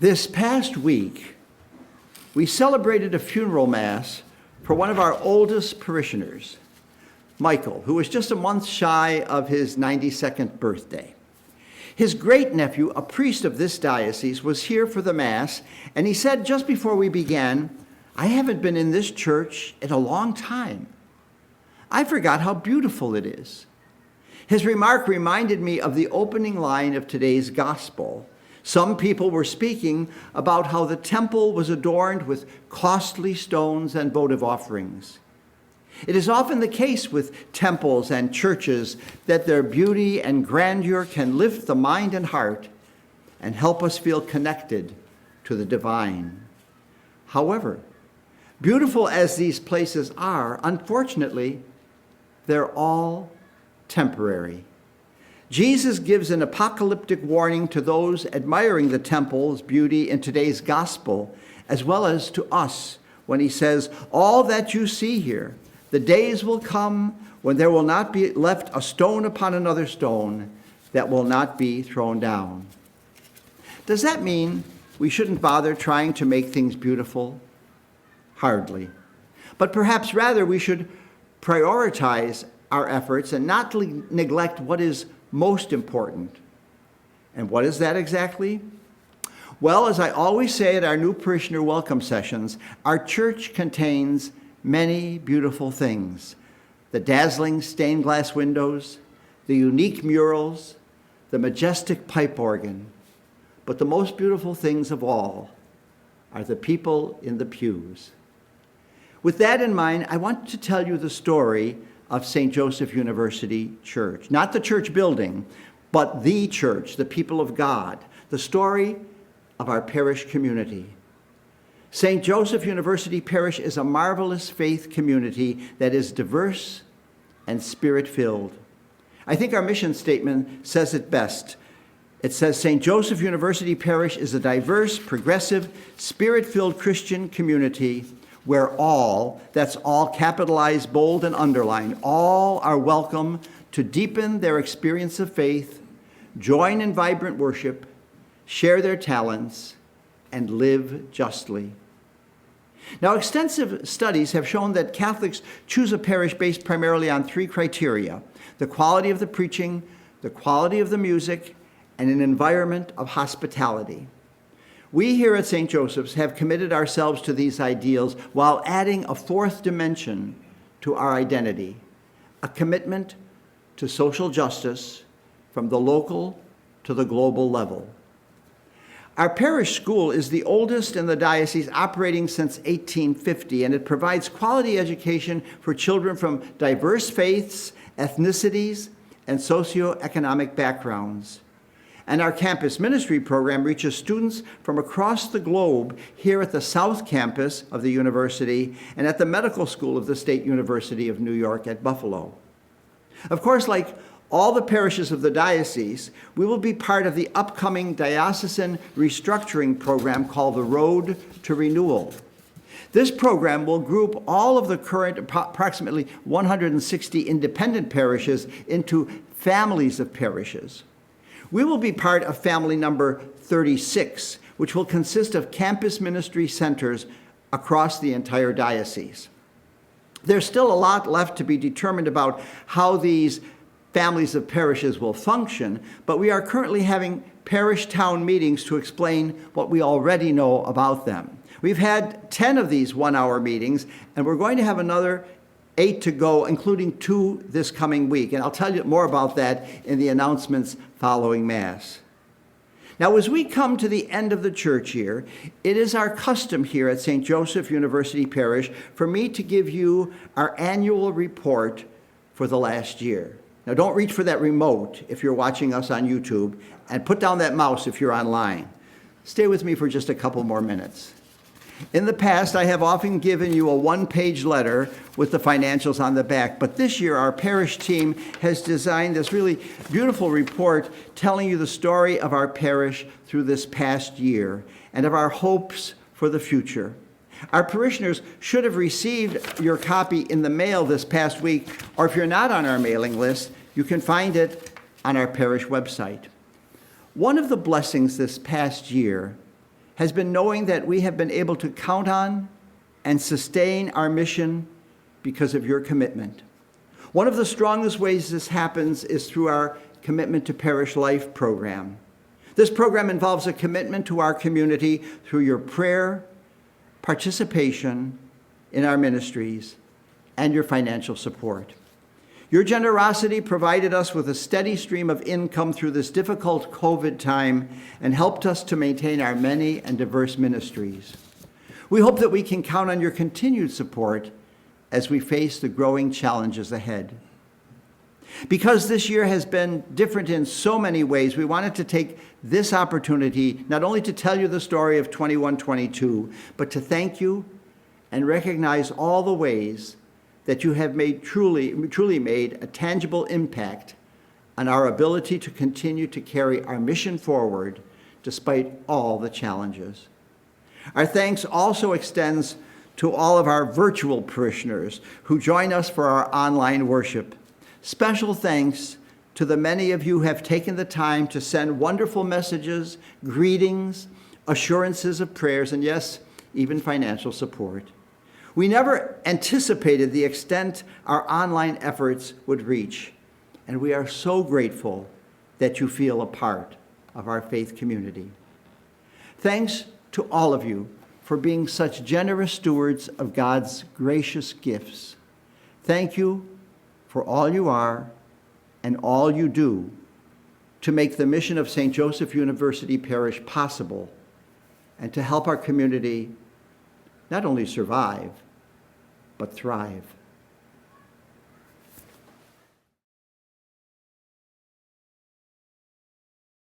This past week, we celebrated a funeral mass for one of our oldest parishioners, Michael, who was just a month shy of his 92nd birthday. His great-nephew, a priest of this diocese, was here for the mass, and he said just before we began, "I haven't been in this church in a long time. I forgot how beautiful it is." His remark reminded me of the opening line of today's gospel. Some people were speaking about how the temple was adorned with costly stones and votive offerings. It is often the case with temples and churches that their beauty and grandeur can lift the mind and heart and help us feel connected to the divine. However, beautiful as these places are, unfortunately, they're all temporary. Jesus gives an apocalyptic warning to those admiring the temple's beauty in today's gospel, as well as to us, when he says, "All that you see here, the days will come when there will not be left a stone upon another stone that will not be thrown down." Does that mean we shouldn't bother trying to make things beautiful? Hardly. But perhaps rather we should prioritize our efforts and not neglect what is most important. And what is that exactly? Well, as I always say at our new parishioner welcome sessions, our church contains many beautiful things. The dazzling stained glass windows, the unique murals, the majestic pipe organ. But the most beautiful things of all are the people in the pews. With that in mind, I want to tell you the story of St. Joseph University Church. Not the church building, but the church, the people of God, the story of our parish community. St. Joseph University Parish is a marvelous faith community that is diverse and spirit-filled. I think our mission statement says it best. It says, St. Joseph University Parish is a diverse, progressive, spirit-filled Christian community where all, that's all capitalized, bold, and underlined, all are welcome to deepen their experience of faith, join in vibrant worship, share their talents, and live justly. Now, extensive studies have shown that Catholics choose a parish based primarily on three criteria: the quality of the preaching, the quality of the music, and an environment of hospitality. We here at St. Joseph's have committed ourselves to these ideals while adding a fourth dimension to our identity, a commitment to social justice from the local to the global level. Our parish school is the oldest in the diocese, operating since 1850, and it provides quality education for children from diverse faiths, ethnicities, and socioeconomic backgrounds. And our campus ministry program reaches students from across the globe here at the South Campus of the university and at the Medical School of the State University of New York at Buffalo. Of course, like all the parishes of the diocese, we will be part of the upcoming diocesan restructuring program called the Road to Renewal. This program will group all of the current approximately 160 independent parishes into families of parishes. We will be part of family number 36, which will consist of campus ministry centers across the entire diocese. There's still a lot left to be determined about how these families of parishes will function, but we are currently having parish town meetings to explain what we already know about them. We've had 10 of these one-hour meetings, and we're going to have another 8 to go, including 2 this coming week. And I'll tell you more about that in the announcements following Mass. Now, as we come to the end of the church year, it is our custom here at St. Joseph University Parish for me to give you our annual report for the last year. Now, don't reach for that remote if you're watching us on YouTube, and put down that mouse if you're online. Stay with me for just a couple more minutes. In the past, I have often given you a one-page letter with the financials on the back, but this year our parish team has designed this really beautiful report telling you the story of our parish through this past year and of our hopes for the future. Our parishioners should have received your copy in the mail this past week, or if you're not on our mailing list, you can find it on our parish website. One of the blessings this past year has been knowing that we have been able to count on and sustain our mission because of your commitment. One of the strongest ways this happens is through our Commitment to Parish Life program. This program involves a commitment to our community through your prayer, participation in our ministries, and your financial support. Your generosity provided us with a steady stream of income through this difficult COVID time and helped us to maintain our many and diverse ministries. We hope that we can count on your continued support as we face the growing challenges ahead. Because this year has been different in so many ways, we wanted to take this opportunity not only to tell you the story of 21-22, but to thank you and recognize all the ways that you have truly made a tangible impact on our ability to continue to carry our mission forward despite all the challenges. Our thanks also extends to all of our virtual parishioners who join us for our online worship. Special thanks to the many of you who have taken the time to send wonderful messages, greetings, assurances of prayers, and yes, even financial support. We never anticipated the extent our online efforts would reach, and we are so grateful that you feel a part of our faith community. Thanks to all of you for being such generous stewards of God's gracious gifts. Thank you for all you are and all you do to make the mission of St. Joseph University Parish possible and to help our community not only survive, but thrive.